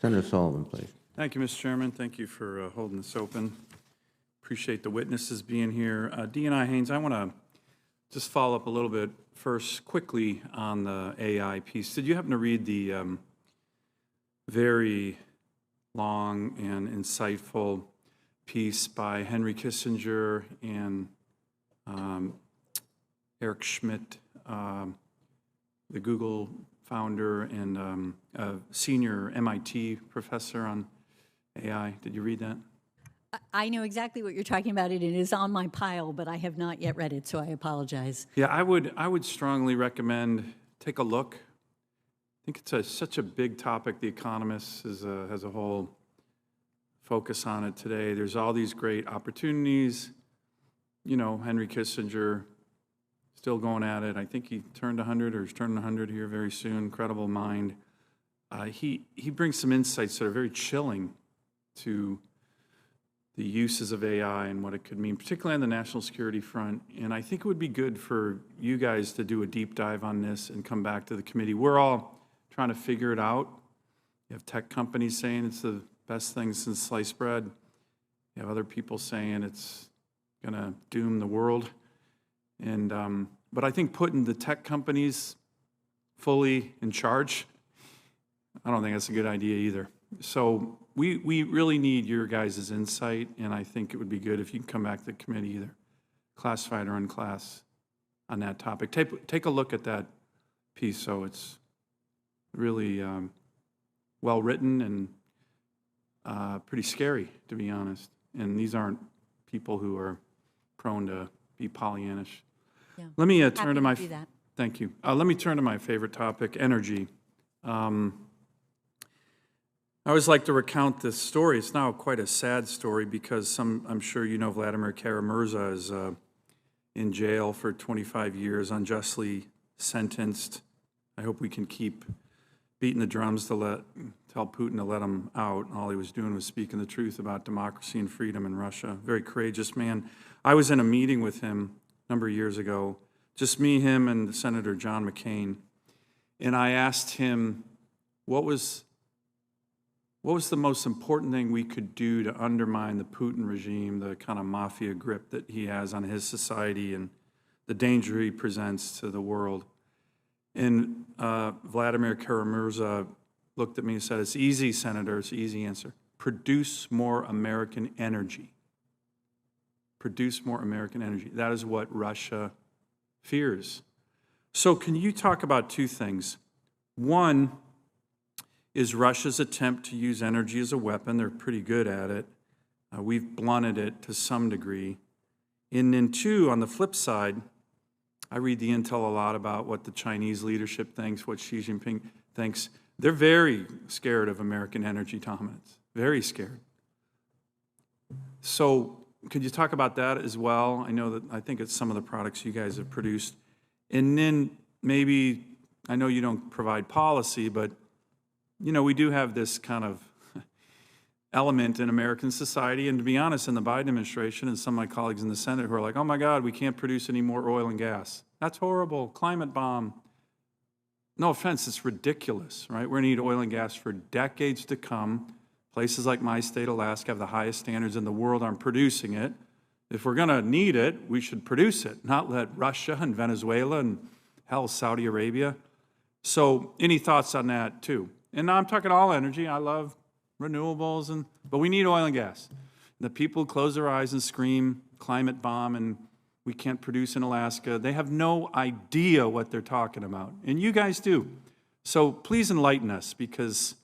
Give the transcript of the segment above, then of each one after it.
Senator Sullivan, please. Thank you, Mr. Chairman. Thank you for holding this open. Appreciate the witnesses being here. DNI Haines, I want to just follow up a little bit first quickly on the AI piece. Did you happen to read the very long and insightful piece by Henry Kissinger and Eric Schmidt, the Google founder and a senior MIT professor on AI? Did you read that? I know exactly what you're talking about. It is on my pile, but I have not yet read it, so I apologize. Yeah, I would strongly recommend take a look. I think it's such a big topic. The Economist has a whole focus on it today. There's all these great opportunities. You know, Henry Kissinger still going at it. I think he turned 100 or is turning 100 here very soon. Incredible mind. He brings some insights that are very chilling to the uses of AI and what it could mean, particularly on the national security front. And I think it would be good for you guys to do a deep dive on this and come back to the committee. We're all trying to figure it out. You have tech companies saying it's the best thing since sliced bread. You have other people saying it's going to doom the world. And but I think putting the tech companies fully in charge, I don't think that's a good idea either. So we really need your guys' insight, and I think it would be good if you can come back to the committee, either classified or unclass, on that topic. Take a look at that piece. So it's really well written and pretty scary, to be honest. And these aren't people who are prone to be Pollyannish. Yeah. Let me turn to my. Do that. Thank you. Let me turn to my favorite topic, energy. I always like to recount this story. It's now quite a sad story because I'm sure you know Vladimir Kara-Murza is in jail for 25 years, unjustly sentenced. I hope we can keep beating the drums to tell Putin to let him out. All he was doing was speaking the truth about democracy and freedom in Russia. Very courageous man. I was in a meeting with him a number of years ago, just me, him, and Senator John McCain, and I asked him what was the most important thing we could do to undermine the Putin regime, the kind of mafia grip that he has on his society and the danger he presents to the world? And Vladimir Kara-Murza looked at me and said, "It's easy, Senator, it's an easy answer. Produce more American energy. Produce more American energy." That is what Russia fears. So can you talk about two things? One is Russia's attempt to use energy as a weapon. They're pretty good at it. We've blunted it to some degree. And then two, on the flip side, I read the intel a lot about what the Chinese leadership thinks, what Xi Jinping thinks. They're very scared of American energy dominance, very scared. So could you talk about that as well? I think it's some of the products you guys have produced. And then maybe, I know you don't provide policy, but you know, we do have this kind of element in American society, and to be honest, in the Biden administration and some of my colleagues in the Senate who are like, "Oh my God, we can't produce any more oil and gas. That's horrible, climate bomb." No offense, it's ridiculous, right? We're gonna need oil and gas for decades to come. Places like my state, Alaska, have the highest standards in the world on producing it. If we're gonna need it, we should produce it, not let Russia and Venezuela and hell, Saudi Arabia. So any thoughts on that too? And now I'm talking all energy. I love renewables, but we need oil and gas. The people close their eyes and scream climate bomb and we can't produce in Alaska. They have no idea what they're talking about, and you guys do. So please enlighten us, because,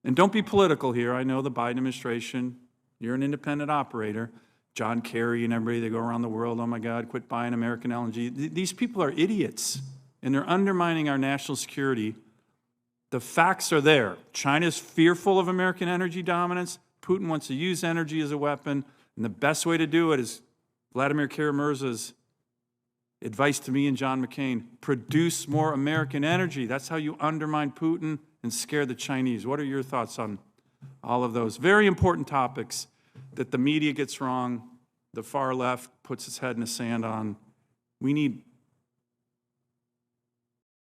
and don't be political here. I know the Biden administration, you're an independent operator. John Kerry and everybody, they go around the world, "Oh my God, quit buying American LNG." These people are idiots, and they're undermining our national security. The facts are there. China's fearful of American energy dominance. Putin wants to use energy as a weapon, and the best way to do it is Vladimir Kara-Murza's advice to me and John McCain: produce more American energy. That's how you undermine Putin and scare the Chinese. What are your thoughts on all of those very important topics that the media gets wrong, the far left puts its head in the sand on? We need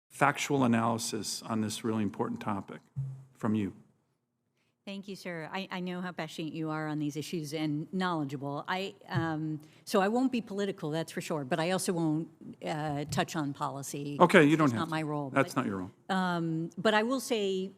factual analysis on this really important topic from you. Thank you, sir. I know how passionate you are on these issues and knowledgeable. So I won't be political, that's for sure, but I also won't touch on policy. Okay, you don't It's have not to. my role. That's not your role. But I will say,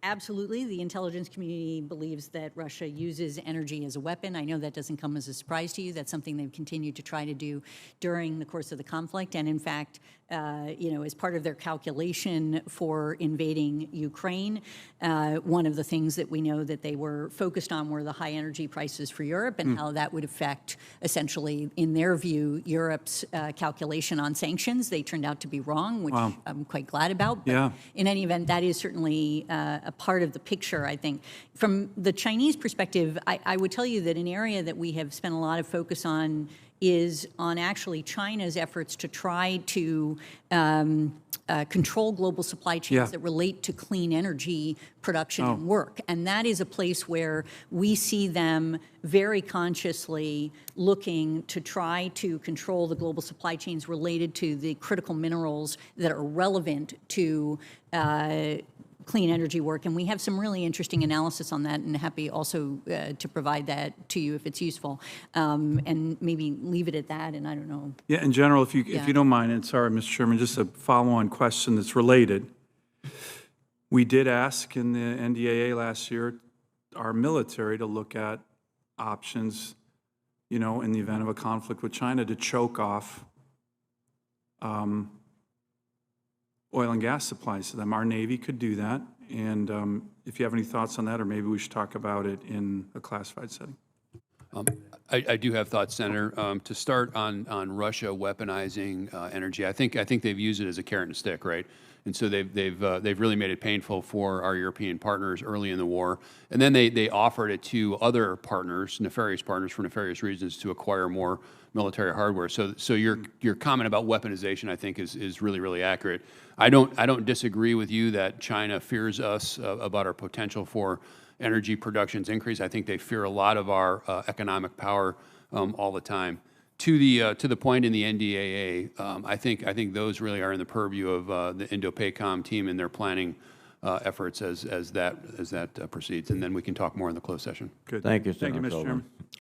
absolutely, the intelligence community believes that Russia uses energy as a weapon. I know that doesn't come as a surprise to you. That's something they've continued to try to do during the course of the conflict. And in fact, as part of their calculation for invading Ukraine, one of the things that we know that they were focused on were the high energy prices for Europe and how that would affect, essentially, in their view, Europe's calculation on sanctions. They turned out to be wrong, which I'm quite glad about. But in any event, that is certainly a part of the picture, I think. From the Chinese perspective, I would tell you that an area that we have spent a lot of focus on is on actually China's efforts to try to control global supply chains that relate to clean energy production and work. And that is a place where we see them very consciously looking to try to control the global supply chains related to the critical minerals that are relevant to clean energy work, and we have some really interesting analysis on that, and happy also to provide that to you if it's useful, and maybe leave it at that. And I don't know. Yeah, in general, if you don't mind, and sorry, Mr. Chairman, just a follow-on question that's related. We did ask in the NDAA last year our military to look at options, in the event of a conflict with China, to choke off oil and gas supplies to them. Our Navy could do that, and if you have any thoughts on that, or maybe we should talk about it in a classified setting. I do have thoughts, Senator. To start on Russia weaponizing energy, I think they've used it as a carrot and stick, right? And so they've really made it painful for our European partners early in the war, and then they offered it to other partners, nefarious partners for nefarious reasons, to acquire more military hardware. So your comment about weaponization, I think, is really accurate. I don't disagree with you that China fears us about our potential for energy production's increase. I think they fear a lot of our economic power all the time. To the point in the NDAA, I think those really are in the purview of the Indo-PACOM team and their planning efforts as that proceeds, and then we can talk more in the closed session. Good. Thank you, Thank you, Senator Mr. Sullivan. Chairman.